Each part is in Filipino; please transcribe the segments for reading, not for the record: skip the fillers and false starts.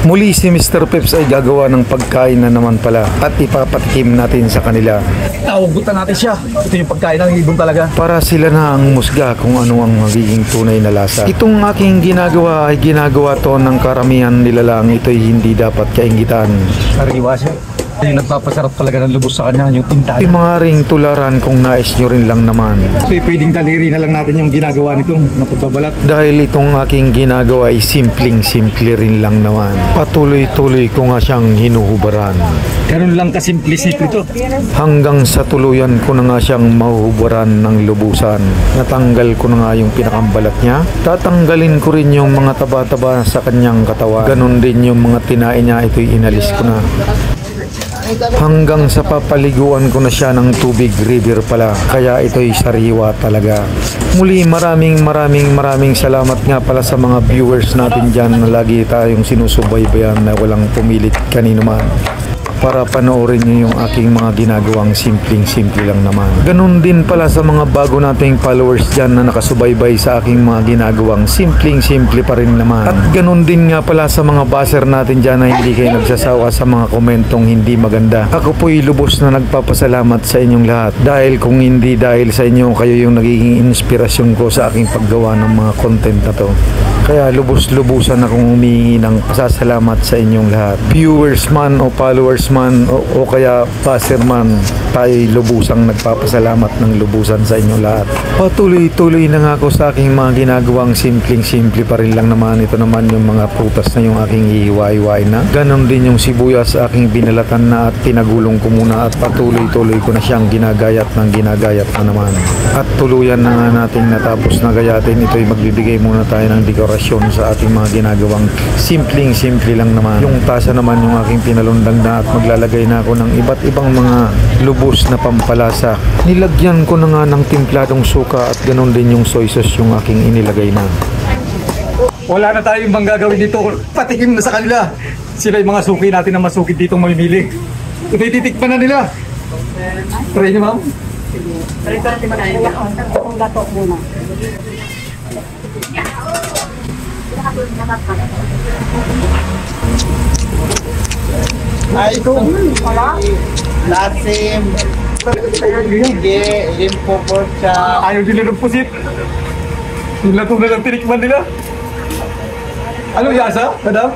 Muli si Mr. Peps ay gagawa ng pagkain na naman pala at ipapatikim natin sa kanila. Nahugutan natin siya. Ito yung pagkain ng ibon talaga. Para sila na ang musga kung ano ang magiging tunay na lasa. Itong aking ginagawa ay ginagawa to ng karamihan nila lang. Ito'y hindi dapat kaingitan. Sariwa siya. Yung nagpapasarap talaga ng lubos sa kanya, yung tinta. Yung mga ring tularan kung nais nyo rin lang naman. So pwedeng daliri na lang natin yung ginagawa nitong napagbabalat. Dahil itong aking ginagawa ay simpleng-simple rin lang naman. Patuloy-tuloy ko nga siyang hinuhubaran. Ganun lang kasimple-simple ito. Hanggang sa tuluyan ko na nga siyang mahuhubaran ng lubusan. Natanggal ko na nga yung pinakambalat niya. Tatanggalin ko rin yung mga taba-taba sa kanyang katawan. Ganon din yung mga tinae niya, ito'y inalis ko na. Hanggang sa papaliguan ko na siya ng tubig river pala. Kaya ito'y sariwa talaga. Muli maraming salamat nga pala sa mga viewers natin dyan na lagi tayong sinusubaybayan na walang pumilit kanino man. Para panoorin niyo yung aking mga ginagawang simpleng-simple lang naman. Ganun din pala sa mga bago nating followers dyan na nakasubaybay sa aking mga ginagawang simpleng-simple pa rin naman. At ganun din nga pala sa mga baser natin dyan na hindi kayo nagsasawa sa mga komentong hindi maganda. Ako po'y lubos na nagpapasalamat sa inyong lahat. Dahil kung hindi dahil sa inyo, kayo yung nagiging inspirasyon ko sa aking paggawa ng mga content na to. Kaya lubos-lubusan akong humihingi ng pasasalamat sa inyong lahat. Viewers man o followers man o kaya baser man, tayo'y lubusang nagpapasalamat ng lubusan sa inyong lahat. Patuloy-tuloy na nga ako sa aking mga ginagawang simpleng-simple pa rin lang naman. Ito naman yung mga prutas na yung aking ihiwa-hiwain na. Ganon din yung sibuyas sa aking binalatan na at pinagulong ko muna at patuloy-tuloy ko na siyang ginagayat na naman. At tuluyan na nga nating natapos na gayatin. Ito'y magbibigay muna tayo ng dekorasyon sa ating mga ginagawang simpleng-simple lang naman. Yung tasa naman yung aking pinalundang na at maglalagay na ako ng iba't ibang mga lubos na pampalasa. Nilagyan ko na nga ng timpladong suka at ganon din yung soy sauce yung aking inilagay na. Wala na tayong bang gagawin dito. Patikim na sa kanila. Sila yung mga suki natin na masukid dito mamimili. Ito ititikpan na nila. Try niyo, ma'am. Try natin manayang. Kung gato muna. Ay, ito. Lasim. Hindi, limpo po siya. Ayaw nila ng pusit. Yung lato na lang tinikman nila. Ano yasa, madam?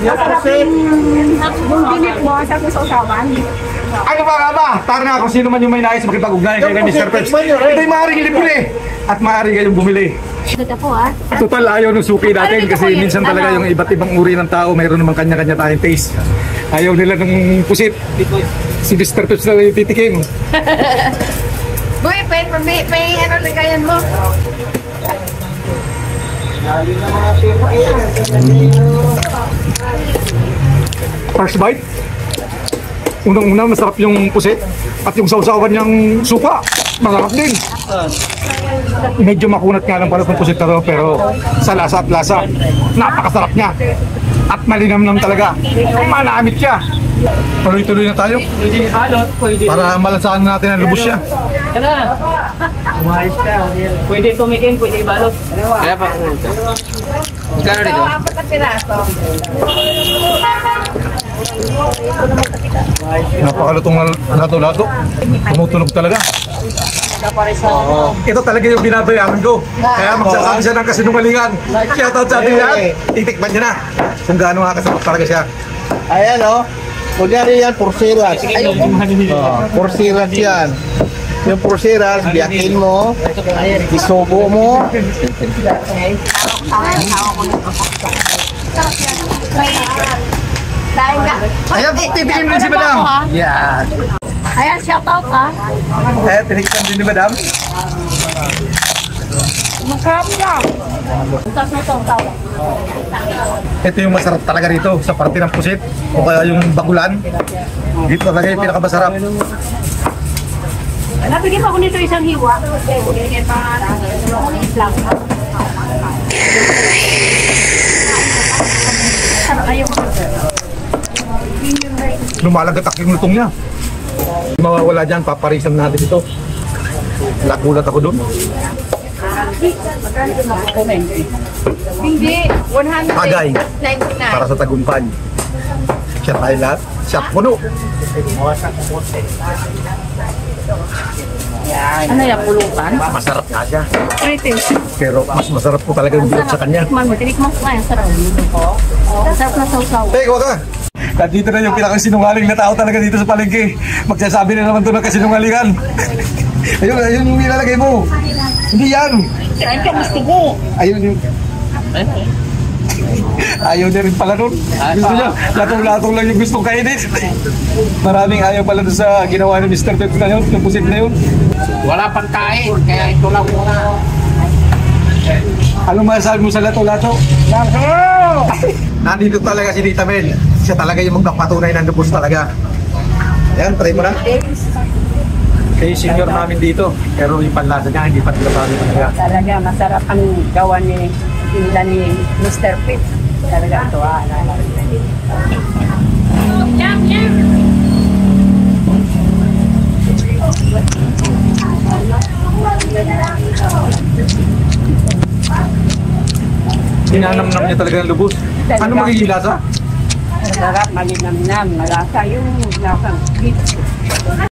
Yung pusit. Yung binit mo, sa usawan. Ano ba nga ba? Tara na kung sino man yung may nais makipag-ugnayan kay Mr. Peps. Ito'y maaaring libre at maaaring kayong bumili. Ito po Total ayaw ng suki natin kasi minsan talaga yung iba't ibang uri ng tao mayroon namang kanya-kanya tayong taste. Ayaw nila ng pusit. Si Mr. Peps na lang yung titikim. Boy, may ano lagayan mo? First bite. Unang-una masarap yung pusit at yung sausawan niyang suka. Masarap din. Medyo makunat nga lang pala itong pusit na to, pero sa lasa at lasa, napakasarap niya. At malinamnam talaga. Manamit siya. Tuloy-tuloy na tayo. Para malansahan natin ang lubos siya. Pwede tumikin, pwede ibalot. Kaya pa. Magkano dito? Apat na piraso. Napakalutong lato-lato. Tumutunog talaga. Ito talaga yung binabayaran ko. Kaya magsasabi siya ng kasinungalingan. Shoutout sa atin yan. Titikman niya na. Kung gaano nga kasarap talaga siya. Ayan o. Kunyari yan, porsiras. Porsiras yan. Yung porsiras, biyakin mo. Isubo mo. Ayan, titikim rin si madam. Yan. Ayan, shout out Ayan, tinikman din ni madam. Masarap lang. Tapos na itong tawag. Ito yung masarap talaga rito sa parte ng pusit o kaya yung bakulan. Dito talaga yung pinakamasarap. Napigyan pa ko nito isang hiwa. Kaya pa lang. Lumalagatak yung lutong niya. Mawawala dyan, paparisan natin ito. Nakulat ako doon. Hindi, 199. Bagay. Para sa tagumpay. Siya tayo lahat. Siya puno. Ano yan, pulutan? Masarap nga siya. Pretty. Pero mas masarap po talaga yung bilog sa kanya. Tikman mo, tinikman ko nga yan, sarap. Ang sarap na sausaw. Teka, wag ka. Nandito na yung pinakasinungaling na tao talaga dito sa palengke. Magsasabi na naman to ng kasinungalingan. ayun yung ilalagay mo. Hindi yan. Kain ka, gusto ko. Ayun yung... Ayaw na rin pala nun. Gusto niya, latong-latong lang yung gustong kainin. Maraming ayaw pala dun sa ginawa ni Mr. Pep na yun, yung pusit na yun. Wala pang kain, kaya ito lang muna. Anong masasabi mo sa lato-lato? Nandito talaga si Tita Mel. Siya talaga yung magpapatunay ng lubos talaga. Yan, try mo na. Kay senior namin dito, pero yung panlasa niya hindi pa tinatawag talaga. Talaga, masarap ang gawa ni Mr. Pitt. Talaga ito, Hinanamnam niya talaga ng lubos. Ano magiging lasa? Masarap, malinamnam, malasa yung lasang beef.